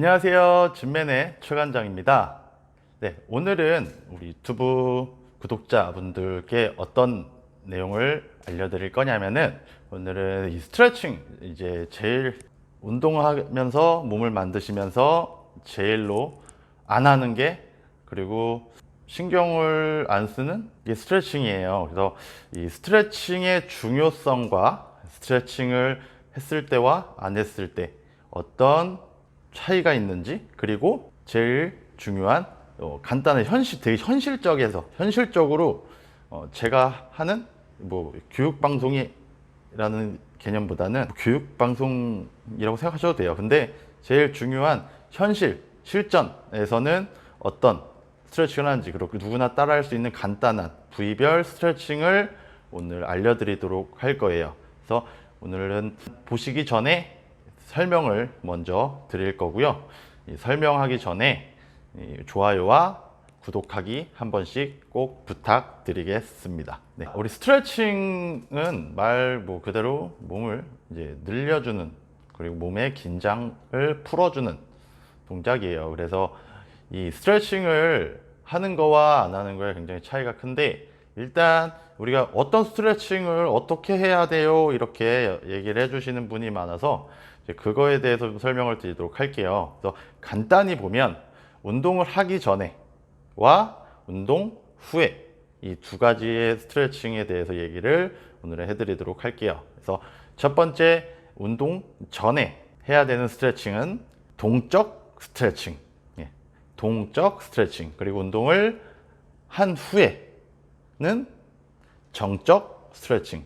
안녕하세요. 진맨의 최관장입니다. 네, 오늘은 우리 유튜브 구독자분들께 어떤 내용을 알려드릴 거냐면은, 오늘은 이 스트레칭, 이제 제일 운동하면서 몸을 만드시면서 제일로 안 하는 게, 그리고 신경을 안 쓰는 게 스트레칭이에요. 그래서 이 스트레칭의 중요성과 스트레칭을 했을 때와 안 했을 때 어떤 차이가 있는지, 그리고 제일 중요한 간단한 되게 현실적으로 제가 하는 교육 방송이라는 개념보다는 교육 방송이라고 생각하셔도 돼요. 근데 제일 중요한 실전에서는 어떤 스트레칭을 하는지, 그리고 누구나 따라할 수 있는 간단한 부위별 스트레칭을 오늘 알려드리도록 할 거예요. 그래서 오늘은 보시기 전에 설명을 먼저 드릴 거고요. 설명하기 전에 좋아요와 구독하기 한 번씩 꼭 부탁드리겠습니다. 네, 우리 스트레칭은 말 그대로 몸을 이제 늘려주는, 그리고 몸의 긴장을 풀어주는 동작이에요. 그래서 이 스트레칭을 하는 거와 안 하는 거에 굉장히 차이가 큰데, 일단 우리가 어떤 스트레칭을 어떻게 해야 돼요 이렇게 얘기를 해주시는 분이 많아서 그거에 대해서 좀 설명을 드리도록 할게요. 그래서 간단히 보면 운동을 하기 전에와 운동 후에 이 두 가지의 스트레칭에 대해서 얘기를 오늘 해드리도록 할게요. 그래서 첫 번째, 운동 전에 해야 되는 스트레칭은 동적 스트레칭, 동적 스트레칭. 그리고 운동을 한 후에는 정적 스트레칭,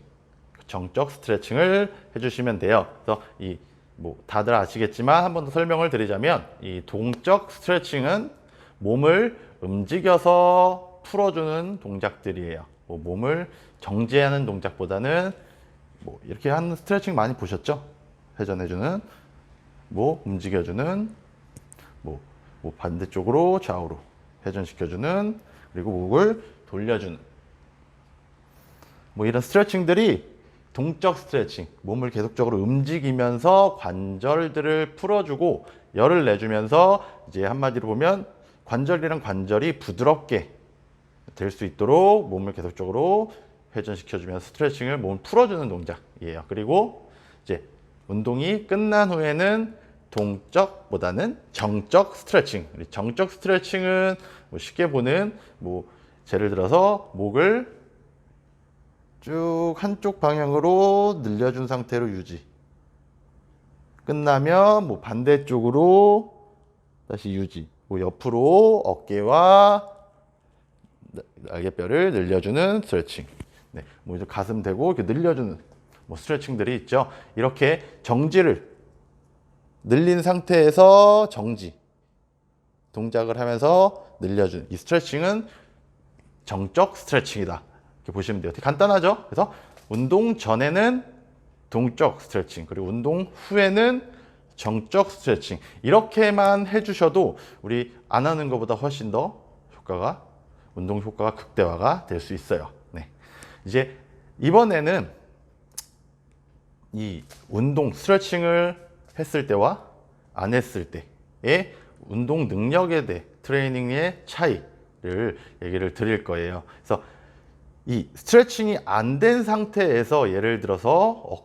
정적 스트레칭을 해주시면 돼요. 그래서 다들 아시겠지만 한 번 더 설명을 드리자면, 이 동적 스트레칭은 몸을 움직여서 풀어주는 동작들이에요. 몸을 정지하는 동작보다는 이렇게 하는 스트레칭 많이 보셨죠? 회전해주는, 움직여주는, 반대쪽으로 좌우로 회전시켜주는, 그리고 목을 돌려주는, 이런 스트레칭들이 동적 스트레칭, 몸을 계속적으로 움직이면서 관절들을 풀어주고 열을 내주면서, 이제 한마디로 보면 관절이랑 관절이 부드럽게 될 수 있도록 몸을 계속적으로 회전시켜주면서 스트레칭을 몸을 풀어주는 동작이에요. 그리고 이제 운동이 끝난 후에는 동적보다는 정적 스트레칭. 정적 스트레칭은 쉽게 보는, 예를 들어서 목을 쭉 한쪽 방향으로 늘려준 상태로 유지. 끝나면 반대쪽으로 다시 유지. 옆으로 어깨와 날개뼈를 늘려주는 스트레칭. 네, 이제 가슴 대고 이렇게 늘려주는 스트레칭들이 있죠. 이렇게 정지를 늘린 상태에서 정지 동작을 하면서 늘려주는 이 스트레칭은 정적 스트레칭이다. 이렇게 보시면 돼요. 되게 간단하죠? 그래서 운동 전에는 동적 스트레칭, 그리고 운동 후에는 정적 스트레칭. 이렇게만 해주셔도 우리 안 하는 것보다 훨씬 더 운동 효과가 극대화가 될 수 있어요. 네. 이제 이번에는 이 운동 스트레칭을 했을 때와 안 했을 때의 운동 능력에 대해 트레이닝의 차이를 얘기를 드릴 거예요. 그래서 이 스트레칭이 안 된 상태에서 예를 들어서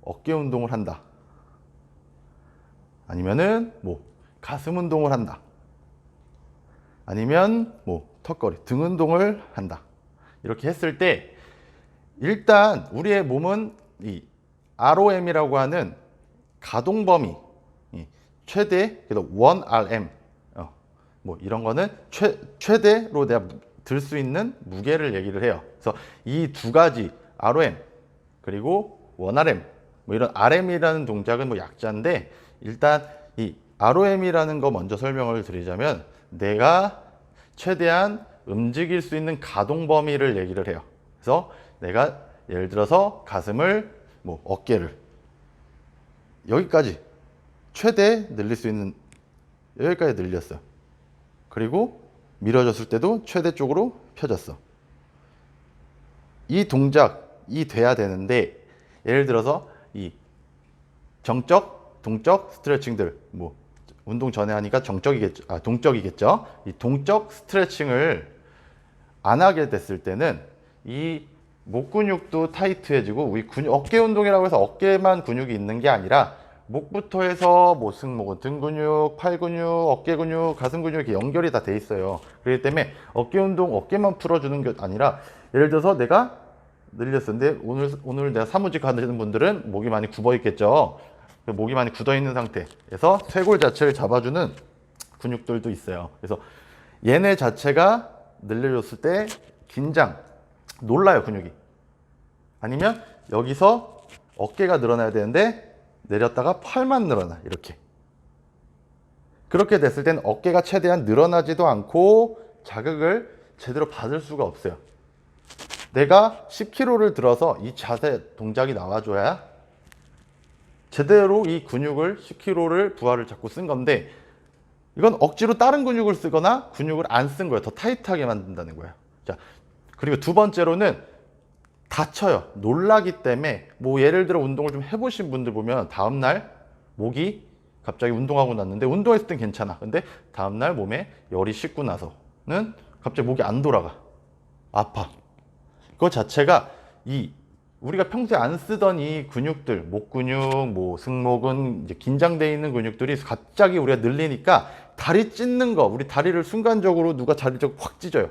어깨 운동을 한다, 아니면은 가슴 운동을 한다, 아니면 턱걸이, 등 운동을 한다, 이렇게 했을 때 일단 우리의 몸은 이 ROM이라고 하는 가동 범위, 최대, 그래서 1RM, 이런 거는 최대로 내가 들 수 있는 무게를 얘기를 해요. 그래서 이 두 가지 ROM 그리고 1RM, 이런 RM이라는 동작은 약자인데, 일단 이 ROM이라는 거 먼저 설명을 드리자면, 내가 최대한 움직일 수 있는 가동 범위를 얘기를 해요. 그래서 내가 예를 들어서 가슴을, 어깨를 여기까지 최대 늘릴 수 있는, 여기까지 늘렸어요. 그리고 밀어줬을 때도 최대 쪽으로 펴졌어. 이 동작이 돼야 되는데, 예를 들어서 이 정적, 동적 스트레칭들, 운동 전에 하니까 정적이겠죠. 동적이겠죠. 이 동적 스트레칭을 안 하게 됐을 때는 이 목 근육도 타이트해지고 우리 어깨 운동이라고 해서 어깨만 근육이 있는 게 아니라 목부터 해서 뭐 승모근, 등 근육, 팔 근육, 어깨 근육, 가슴 근육 이렇게 연결이 다 돼 있어요. 그렇기 때문에 어깨 운동 어깨만 풀어주는 게 아니라 예를 들어서 내가 늘렸었는데 오늘 내가 사무직 하는 분들은 목이 많이 굽어 있겠죠. 목이 많이 굳어 있는 상태에서 쇄골 자체를 잡아주는 근육들도 있어요. 그래서 얘네 자체가 늘려줬을 때 긴장, 놀라요 근육이. 아니면 여기서 어깨가 늘어나야 되는데 내렸다가 팔만 늘어나 이렇게. 그렇게 됐을 때는 어깨가 최대한 늘어나지도 않고 자극을 제대로 받을 수가 없어요. 내가 10kg를 들어서 이 자세 동작이 나와줘야 제대로 이 근육을 10kg를 부하를 잡고 쓴 건데 이건 억지로 다른 근육을 쓰거나 근육을 안 쓴 거예요. 더 타이트하게 만든다는 거예요. 자, 그리고 두 번째로는 다쳐요. 놀라기 때문에 뭐 예를 들어 운동을 좀 해보신 분들 보면 다음날 목이 갑자기 운동하고 났는데 운동했을 땐 괜찮아. 근데 다음날 몸에 열이 씻고 나서는 갑자기 목이 안 돌아가. 아파. 그거 자체가 우리가 평소에 안 쓰던 이 근육들, 목 근육, 뭐 승모근, 이제 긴장돼 있는 근육들이 갑자기 우리가 늘리니까 다리 찢는 거, 우리 다리를 순간적으로 누가 다리를 확 찢어요.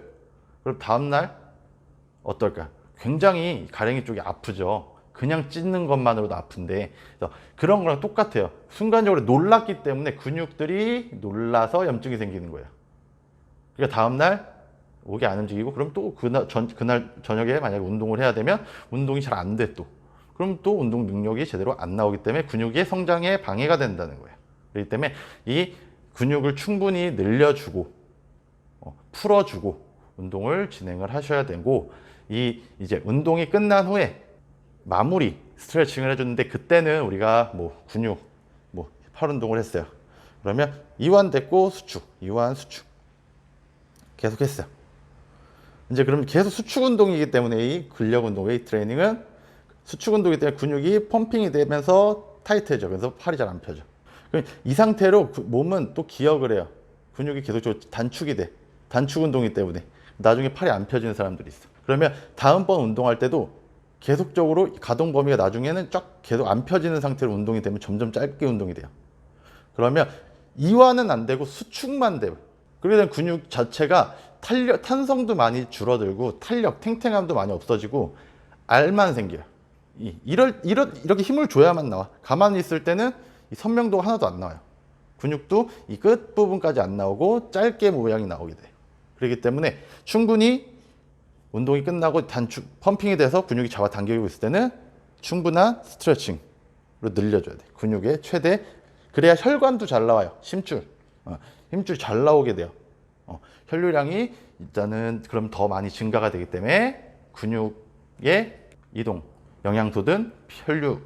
그럼 다음날 어떨까? 굉장히 가랭이 쪽이 아프죠. 그냥 찢는 것만으로도 아픈데 그런 거랑 똑같아요. 순간적으로 놀랐기 때문에 근육들이 놀라서 염증이 생기는 거예요. 그러니까 다음날 목이 안 움직이고 그럼 또 그날 저녁에 만약에 운동을 해야 되면 운동이 잘 안 돼 또. 그럼 또 운동 능력이 제대로 안 나오기 때문에 근육의 성장에 방해가 된다는 거예요. 그렇기 때문에 이 근육을 충분히 늘려주고 풀어주고 운동을 진행을 하셔야 되고 이제 운동이 끝난 후에 마무리 스트레칭을 해줬는데 그때는 우리가 뭐 근육 팔 운동을 했어요. 그러면 이완 됐고 수축, 이완 수축 계속 했어요. 이제 그럼 계속 수축 운동이기 때문에 이 근력 운동, 웨이트 트레이닝은 수축 운동이기 때문에 근육이 펌핑이 되면서 타이트해져. 그래서 팔이 잘 안 펴져. 이 상태로 몸은 또 기억을 해요. 근육이 계속 단축이 돼. 단축 운동이기 때문에 나중에 팔이 안 펴지는 사람들이 있어. 그러면 다음번 운동할 때도 계속적으로 가동 범위가 나중에는 쫙 계속 안 펴지는 상태로 운동이 되면 점점 짧게 운동이 돼요. 그러면 이완은 안 되고 수축만 돼요. 그러게 되면 근육 자체가 탄성도 많이 줄어들고 탄력, 탱탱함도 많이 없어지고 알만 생겨요. 이렇게 힘을 줘야만 나와. 가만히 있을 때는 이 선명도가 하나도 안 나와요. 근육도 이 끝부분까지 안 나오고 짧게 모양이 나오게 돼요. 그렇기 때문에 충분히 운동이 끝나고 펌핑이 돼서 근육이 잡아당기고 있을 때는 충분한 스트레칭으로 늘려줘야 돼. 근육의 최대. 그래야 혈관도 잘 나와요. 힘줄 잘 나오게 돼요. 혈류량이 일단은 그럼 더 많이 증가가 되기 때문에 근육의 이동, 영양소든 혈류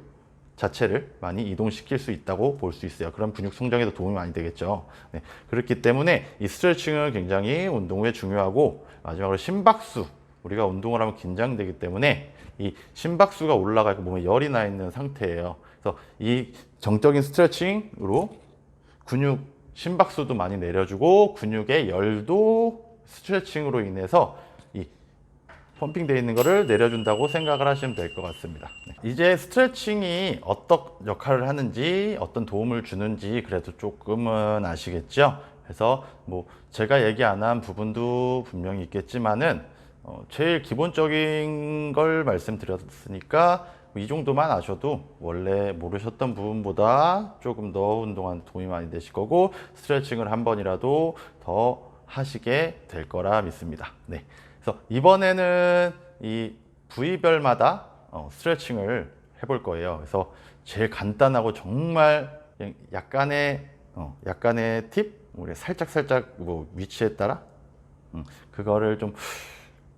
자체를 많이 이동시킬 수 있다고 볼 수 있어요. 그럼 근육 성장에도 도움이 많이 되겠죠. 네. 그렇기 때문에 이 스트레칭은 굉장히 운동 후에 중요하고 마지막으로 심박수. 우리가 운동을 하면 긴장되기 때문에 이 심박수가 올라가 있고 몸에 열이 나 있는 상태예요. 그래서 이 정적인 스트레칭으로 근육 심박수도 많이 내려주고 근육의 열도 스트레칭으로 인해서 이 펌핑되어 있는 거를 내려준다고 생각을 하시면 될 것 같습니다. 네. 이제 스트레칭이 어떤 역할을 하는지 어떤 도움을 주는지 그래도 조금은 아시겠죠? 그래서 뭐 제가 얘기 안 한 부분도 분명히 있겠지만은 제일 기본적인 걸 말씀드렸으니까 이 정도만 아셔도 원래 모르셨던 부분보다 조금 더 운동하는 도움이 많이 되실 거고 스트레칭을 한 번이라도 더 하시게 될 거라 믿습니다. 네. 그래서 이번에는 이 부위별마다 스트레칭을 해볼 거예요. 그래서 제일 간단하고 정말 약간의 팁, 우리 살짝 뭐 위치에 따라 그거를 좀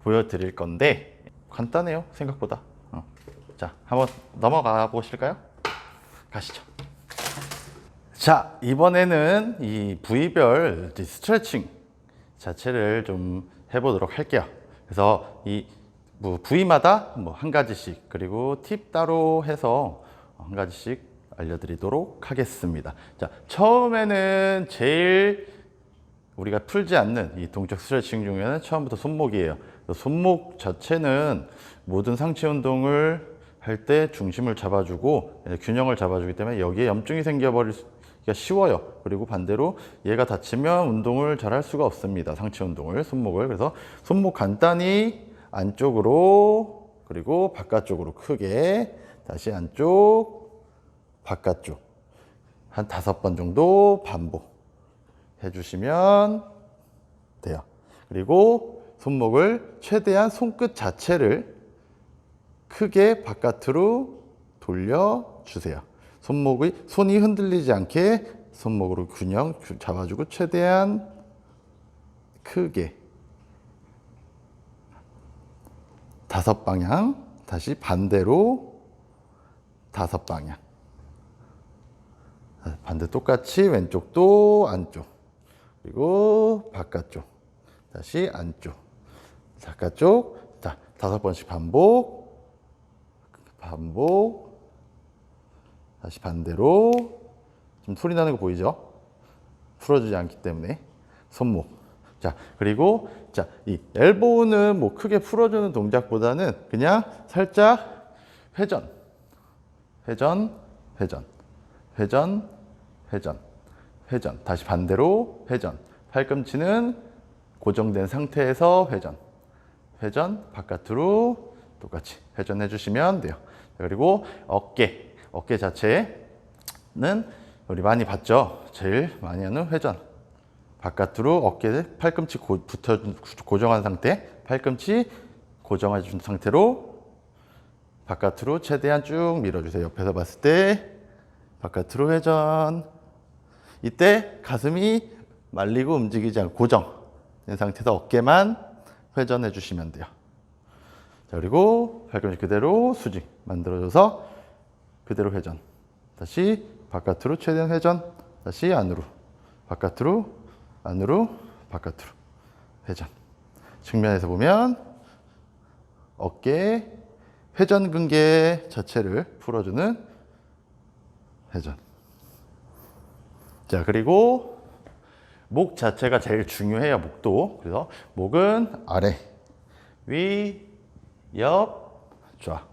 보여드릴 건데 간단해요 생각보다. 자, 한번 넘어가 보실까요? 가시죠. 자, 이번에는 이 부위별 스트레칭 자체를 좀 해보도록 할게요. 그래서 이 뭐 부위마다 뭐 한 가지씩 그리고 팁 따로 해서 한 가지씩 알려드리도록 하겠습니다. 자, 처음에는 제일 우리가 풀지 않는 이 동적 스트레칭 중에는 처음부터 손목이에요. 손목 자체는 모든 상체 운동을 할 때 중심을 잡아주고 균형을 잡아주기 때문에 여기에 염증이 생겨버리기가 쉬워요. 그리고 반대로 얘가 다치면 운동을 잘 할 수가 없습니다. 상체 운동을, 손목을. 그래서 손목 간단히 안쪽으로 그리고 바깥쪽으로 크게 다시 안쪽, 바깥쪽 한 5번 정도 반복 해주시면 돼요. 그리고 손목을 최대한 손끝 자체를 크게 바깥으로 돌려주세요. 손이 흔들리지 않게 손목으로 균형 잡아주고 최대한 크게 5방향, 다시 반대로 5방향. 반대 똑같이 왼쪽도 안쪽, 그리고 바깥쪽, 다시 안쪽, 바깥쪽. 자, 5번씩 반복, 다시 반대로. 좀 소리 나는 거 보이죠? 풀어주지 않기 때문에 손목. 자, 그리고 자, 이 엘보우는 뭐 크게 풀어주는 동작보다는 그냥 살짝 회전, 회전, 회전, 회전, 회전, 회전. 다시 반대로 회전. 팔꿈치는 고정된 상태에서 회전, 회전, 바깥으로 똑같이 회전해 주시면 돼요. 그리고 어깨 자체는 우리 많이 봤죠? 제일 많이 하는 회전. 바깥으로 어깨에 팔꿈치 고정한 상태, 팔꿈치 고정해 준 상태로 바깥으로 최대한 쭉 밀어주세요. 옆에서 봤을 때 바깥으로 회전. 이때 가슴이 말리고 움직이지 않고 고정된 상태에서 어깨만 회전해 주시면 돼요. 자, 그리고 팔꿈치 그대로 수직 만들어줘서 그대로 회전. 다시 바깥으로 최대한 회전. 다시 안으로, 바깥으로, 안으로, 바깥으로 회전. 측면에서 보면 어깨 회전 근개 자체를 풀어주는 회전. 자, 그리고 목 자체가 제일 중요해요. 목도. 그래서 목은 아래, 위, 옆, 좌.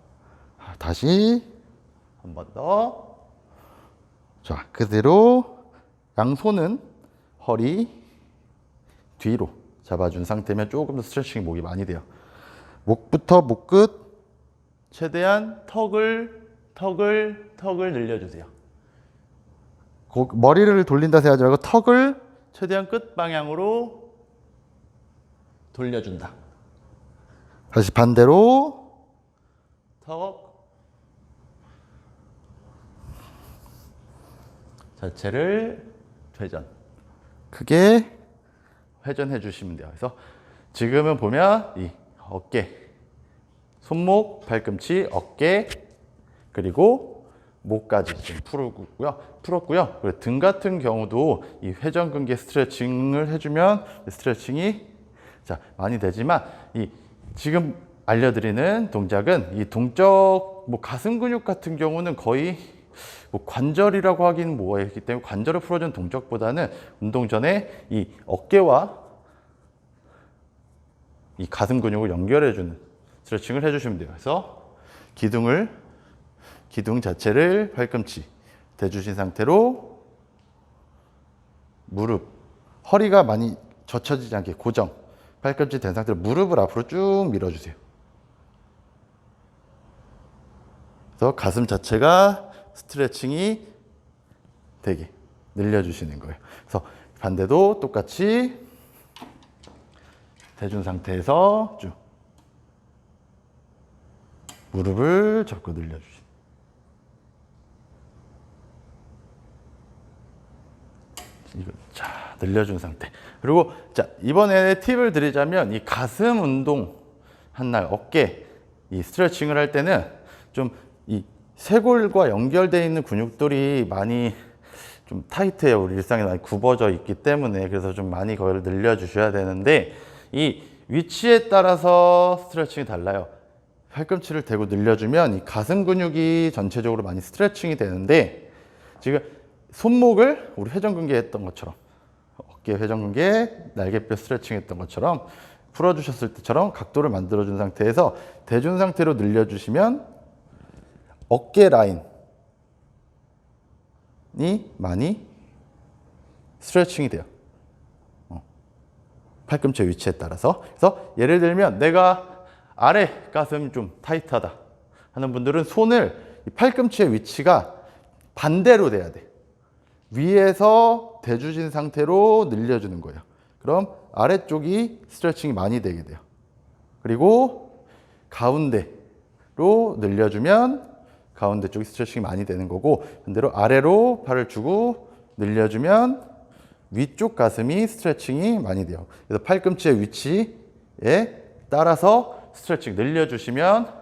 다시 한 번 더. 자, 그대로 양손은 허리 뒤로 잡아준 상태면 조금 더 스트레칭이 목이 많이 돼요. 목부터 목끝 최대한 턱을 늘려주세요. 머리를 돌린다 생각하지 말고 턱을 최대한 끝 방향으로 돌려준다. 다시 반대로 턱 자체를 회전, 크게 회전해 주시면 돼요. 그래서 지금은 보면 이 어깨, 손목, 팔꿈치, 어깨, 그리고 목까지 지금 풀었고요. 그리고 등 같은 경우도 이 회전근개 스트레칭을 해주면 스트레칭이 자 많이 되지만 이 지금 알려드리는 동작은 이 동적 뭐 가슴 근육 같은 경우는 거의 뭐 관절이라고 하기는 뭐했기 때문에 관절을 풀어주는 동작보다는 운동 전에 이 어깨와 이 가슴 근육을 연결해주는 스트레칭을 해주시면 돼요. 그래서 기둥 자체를 팔꿈치 대주신 상태로 무릎, 허리가 많이 젖혀지지 않게 고정, 팔꿈치 된 상태로 무릎을 앞으로 쭉 밀어주세요. 그래서 가슴 자체가 스트레칭이 되게 늘려주시는 거예요. 그래서 반대도 똑같이 대준 상태에서 쭉 무릎을 잡고 늘려주시는. 이거 자 늘려준 상태. 그리고 자 이번에 팁을 드리자면 이 가슴 운동 한 날 어깨 이 스트레칭을 할 때는 좀 이 쇄골과 연결되어 있는 근육들이 많이 좀 타이트해요. 우리 일상에 많이 굽어져 있기 때문에. 그래서 좀 많이 그걸 늘려주셔야 되는데 이 위치에 따라서 스트레칭이 달라요. 팔꿈치를 대고 늘려주면 이 가슴 근육이 전체적으로 많이 스트레칭이 되는데 지금 손목을 우리 회전근개 했던 것처럼 어깨 회전근개, 날개뼈 스트레칭 했던 것처럼 풀어주셨을 때처럼 각도를 만들어준 상태에서 대준 상태로 늘려주시면 어깨 라인이 많이 스트레칭이 돼요. 팔꿈치 위치에 따라서. 그래서 예를 들면 내가 아래 가슴이 좀 타이트하다 하는 분들은 손을 팔꿈치의 위치가 반대로 돼야 돼. 위에서 대주신 상태로 늘려주는 거예요. 그럼 아래쪽이 스트레칭이 많이 되게 돼요. 그리고 가운데로 늘려주면 가운데 쪽이 스트레칭이 많이 되는 거고, 반대로 아래로 팔을 주고 늘려주면 위쪽 가슴이 스트레칭이 많이 돼요. 그래서 팔꿈치의 위치에 따라서 스트레칭 늘려주시면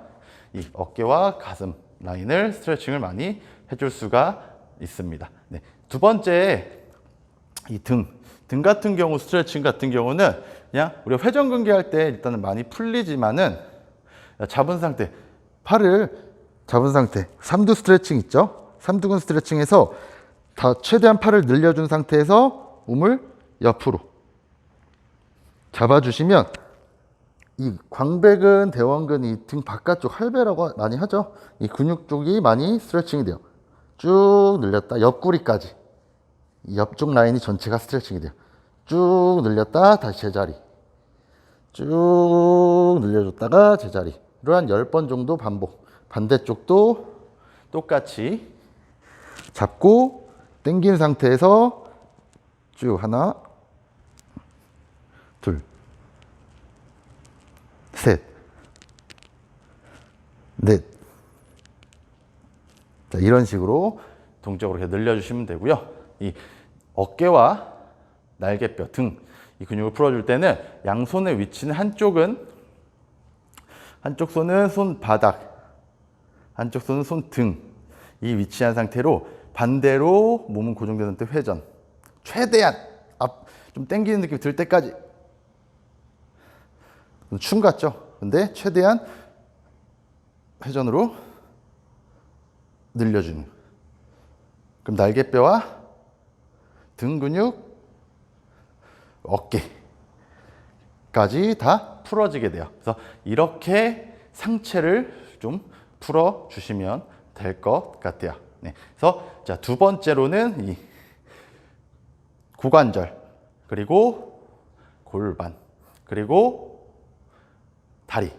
이 어깨와 가슴 라인을 스트레칭을 많이 해줄 수가 있습니다. 네. 두 번째, 이 등 같은 경우 스트레칭 같은 경우는 그냥 우리가 회전근개 할 때 일단은 많이 풀리지만은 잡은 상태, 팔을 잡은 상태, 삼두 스트레칭 있죠? 삼두근 스트레칭에서 다 최대한 팔을 늘려준 상태에서 몸을 옆으로 잡아주시면 이 광배근, 대원근, 이 등 바깥쪽 할배라고 많이 하죠? 이 근육 쪽이 많이 스트레칭이 돼요. 쭉 늘렸다, 옆구리까지. 옆쪽 라인이 전체가 스트레칭이 돼요. 쭉 늘렸다, 다시 제자리. 쭉 늘려줬다가 제자리. 이러한 10번 정도 반복. 반대쪽도 똑같이 잡고 당긴 상태에서 쭉 하나, 둘, 셋, 넷. 자, 이런 식으로 동적으로 이렇게 늘려주시면 되고요. 이 어깨와 날개뼈, 등, 이 근육을 풀어줄 때는 양손의 위치는 한쪽 손은 손바닥, 한쪽 손은 손등, 이 위치한 상태로 반대로 몸은 고정된 상태 회전. 최대한 좀 당기는 느낌이 들 때까지. 춤 같죠? 근데 최대한 회전으로 늘려주는. 그럼 날개뼈와 등 근육, 어깨까지 다 풀어지게 돼요. 그래서 이렇게 상체를 좀 풀어주시면 될 것 같아요. 네. 그래서 자, 두 번째로는 이 고관절, 그리고 골반, 그리고 다리,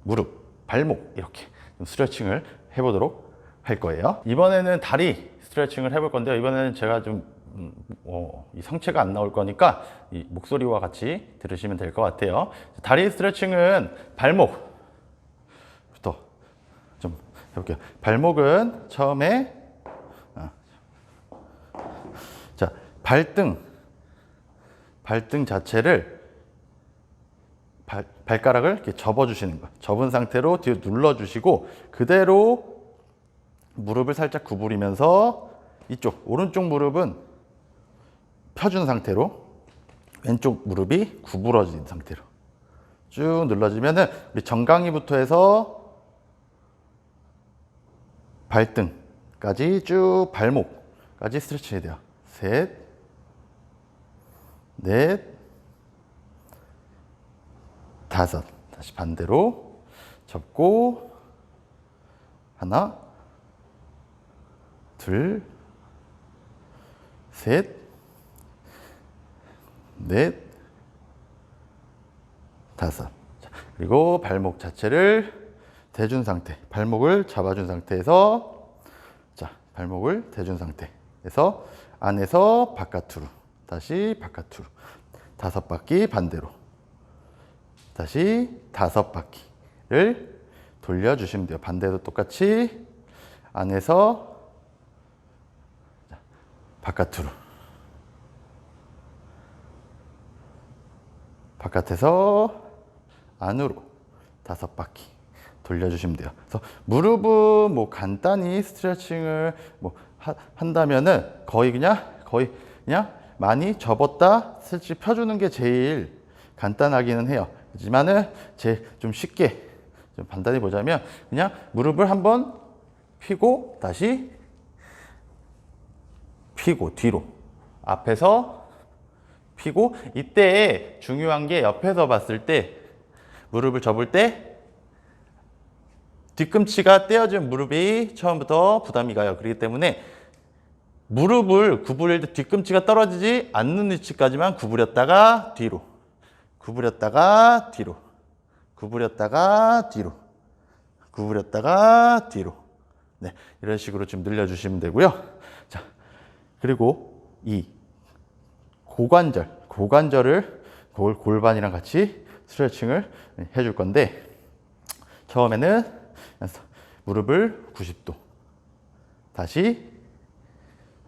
무릎, 발목 이렇게 좀 스트레칭을 해보도록 할 거예요. 이번에는 다리 스트레칭을 해볼 건데요. 이번에는 제가 좀 이 상체가 안 나올 거니까 이 목소리와 같이 들으시면 될 것 같아요. 다리 스트레칭은 발목부터 좀 해볼게요. 발목은 처음에 자, 발등 자체를 발가락을 이렇게 접어주시는 거예요. 접은 상태로 뒤로 눌러주시고 그대로 무릎을 살짝 구부리면서 이쪽 오른쪽 무릎은 펴준 상태로 왼쪽 무릎이 구부러진 상태로 쭉 눌러주면은 우리 정강이부터 해서 발등까지 쭉 발목까지 스트레칭이 돼요. 셋, 넷, 다섯. 다시 반대로 접고 하나, 둘, 셋, 넷, 다섯. 그리고 발목 자체를 대준 상태, 발목을 잡아준 상태에서 자, 발목을 대준 상태에서 안에서 바깥으로 다시 바깥으로 5바퀴 반대로 다시 5바퀴를 돌려주시면 돼요. 반대도 똑같이 안에서 바깥으로 바깥에서 안으로 5바퀴 돌려주시면 돼요. 그래서 무릎은 뭐 간단히 스트레칭을 뭐 한다면은 거의 그냥 많이 접었다 슬쩍 펴주는 게 제일 간단하기는 해요. 하지만은 제 좀 쉽게 좀 간단히 보자면 그냥 무릎을 한번 펴고 다시 피고 뒤로. 앞에서 피고, 이때 중요한 게 옆에서 봤을 때 무릎을 접을 때 뒤꿈치가 떼어진 무릎이 처음부터 부담이 가요. 그렇기 때문에 무릎을 구부릴 때 뒤꿈치가 떨어지지 않는 위치까지만 구부렸다가 뒤로, 구부렸다가 뒤로, 구부렸다가 뒤로, 구부렸다가 뒤로. 네, 이런 식으로 좀 늘려주시면 되고요. 자, 그리고 이 고관절을 골반이랑 같이 스트레칭을 해줄 건데, 처음에는 무릎을 90도 다시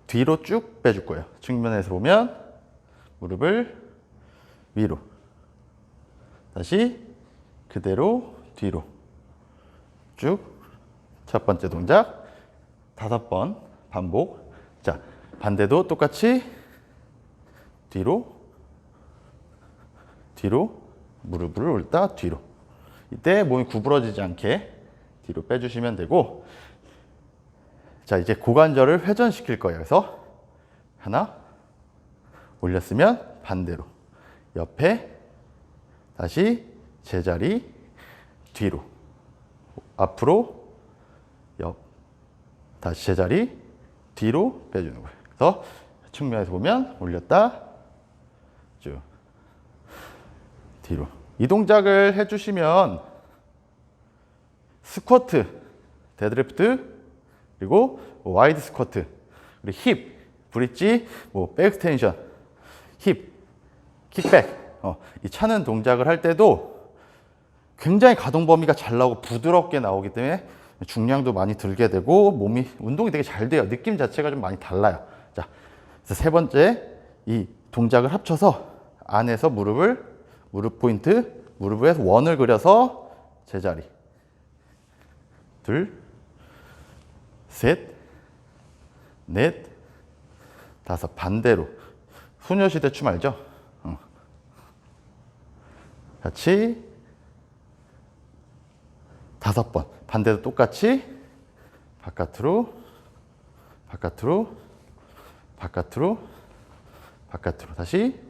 뒤로 쭉 빼줄 거예요. 측면에서 보면 무릎을 위로 다시 그대로 뒤로 쭉. 첫 번째 동작 5번 반복. 자, 반대도 똑같이 뒤로 뒤로 무릎을 올다 뒤로. 이때 몸이 구부러지지 않게 뒤로 빼주시면 되고, 자, 이제 고관절을 회전시킬 거예요. 그래서 하나 올렸으면 반대로 옆에 다시 제자리 뒤로 앞으로 옆 다시 제자리 뒤로 빼주는 거예요. 그래서 측면에서 보면 올렸다 쭉 뒤로. 이 동작을 해주시면 스쿼트, 데드리프트, 그리고 와이드 스쿼트, 그리고 힙, 브릿지, 백스텐션, 힙, 킥백, 이 차는 동작을 할 때도 굉장히 가동 범위가 잘 나오고 부드럽게 나오기 때문에 중량도 많이 들게 되고 몸이 운동이 되게 잘 돼요. 느낌 자체가 좀 많이 달라요. 자, 그래서 세 번째 이 동작을 합쳐서 안에서 무릎 포인트, 무릎에서 원을 그려서 제자리. 둘, 셋, 넷, 다섯. 반대로. 소녀시대 춤 알죠? 같이 5번. 반대도 똑같이 바깥으로, 바깥으로, 바깥으로, 바깥으로. 다시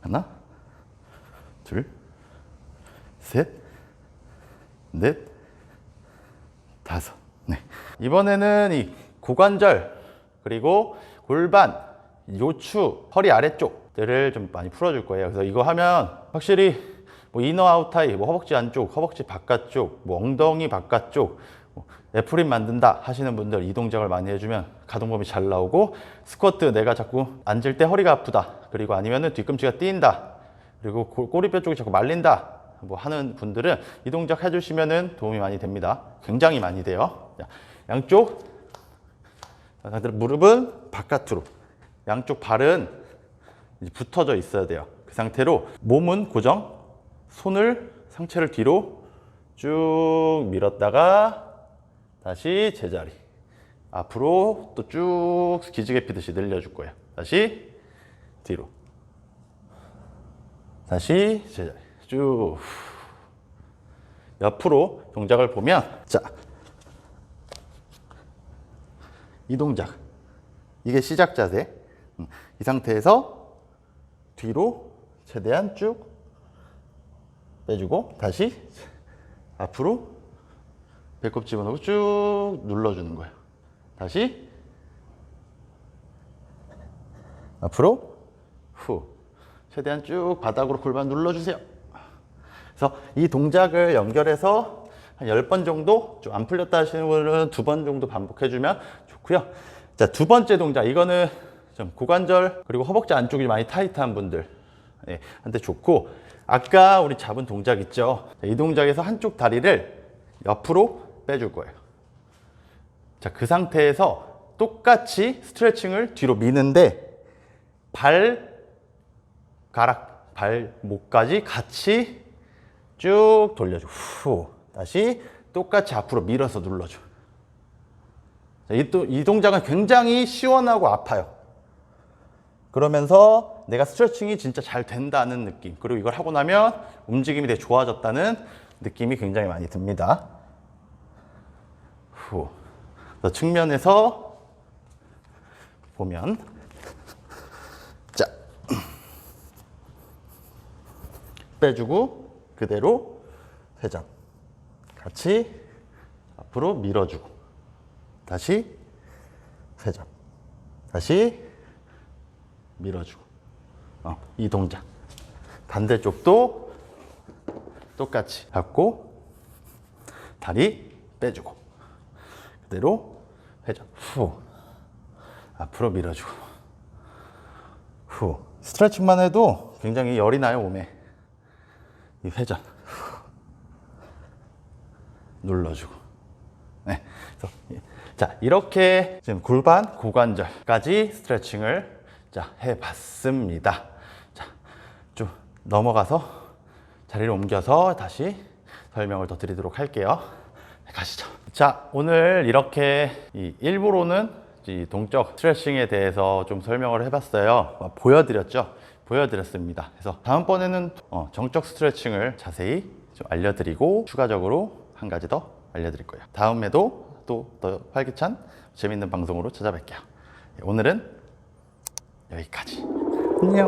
하나, 둘, 셋, 넷, 다섯. 네. 이번에는 이 고관절 그리고 골반, 요추, 허리 아래쪽들을 좀 많이 풀어줄 거예요. 그래서 이거 하면 확실히 이너 아웃타이, 허벅지 안쪽, 허벅지 바깥쪽, 엉덩이 바깥쪽, 애프림 만든다 하시는 분들 이 동작을 많이 해주면 가동 범위 잘 나오고, 스쿼트 내가 자꾸 앉을 때 허리가 아프다, 그리고 아니면은 뒤꿈치가 띄인다, 그리고 꼬리뼈 쪽이 자꾸 말린다 하는 분들은 이 동작 해주시면은 도움이 많이 됩니다. 굉장히 많이 돼요. 자, 양쪽 무릎은 바깥으로, 양쪽 발은 이제 붙어져 있어야 돼요. 그 상태로 몸은 고정, 손을 상체를 뒤로 쭉 밀었다가 다시 제자리, 앞으로 또 쭉 기지개 피듯이 늘려줄 거예요. 다시 뒤로, 다시 제자리 쭉. 옆으로 동작을 보면, 자, 이 동작, 이게 시작 자세. 이 상태에서 뒤로 최대한 쭉 빼주고 다시 앞으로 배꼽 집어넣고 쭉 눌러주는 거예요. 다시 앞으로 후, 최대한 쭉 바닥으로 골반 눌러주세요. 그래서 이 동작을 연결해서 한 10번 정도, 좀 안 풀렸다 하시는 분은 2번 정도 반복해주면 좋고요. 자, 두 번째 동작, 이거는 좀 고관절 그리고 허벅지 안쪽이 많이 타이트한 분들 한테 좋고, 아까 우리 잡은 동작 있죠? 자, 이 동작에서 한쪽 다리를 옆으로 빼줄 거예요. 자, 그 상태에서 똑같이 스트레칭을 뒤로 미는데 발가락, 발목까지 같이 쭉 돌려줘. 후, 다시 똑같이 앞으로 밀어서 눌러줘. 자, 이 동작은 굉장히 시원하고 아파요. 그러면서 내가 스트레칭이 진짜 잘 된다는 느낌, 그리고 이걸 하고 나면 움직임이 되게 좋아졌다는 느낌이 굉장히 많이 듭니다. 후. 측면에서 보면 자 빼주고 그대로 회전 같이 앞으로 밀어주고 다시 회전 다시 밀어주고 이 동작 반대쪽도 똑같이 잡고 다리 빼주고 그대로 회전 후 앞으로 밀어주고 후 스트레칭만 해도 굉장히 열이 나요 몸에. 이 회전 눌러주고 네. 그래서 자 이렇게 지금 골반 고관절까지 스트레칭을 자 해봤습니다. 자 좀 넘어가서 자리를 옮겨서 다시 설명을 더 드리도록 할게요. 네, 가시죠. 자 오늘 이렇게 이 일부로는 이 동적 스트레칭에 대해서 좀 설명을 해봤어요. 보여드렸습니다. 그래서 다음번에는 정적 스트레칭을 자세히 좀 알려드리고 추가적으로 한 가지 더 알려드릴 거예요. 다음에도 또 더 활기찬 재밌는 방송으로 찾아뵐게요. 오늘은 여기까지. 안녕.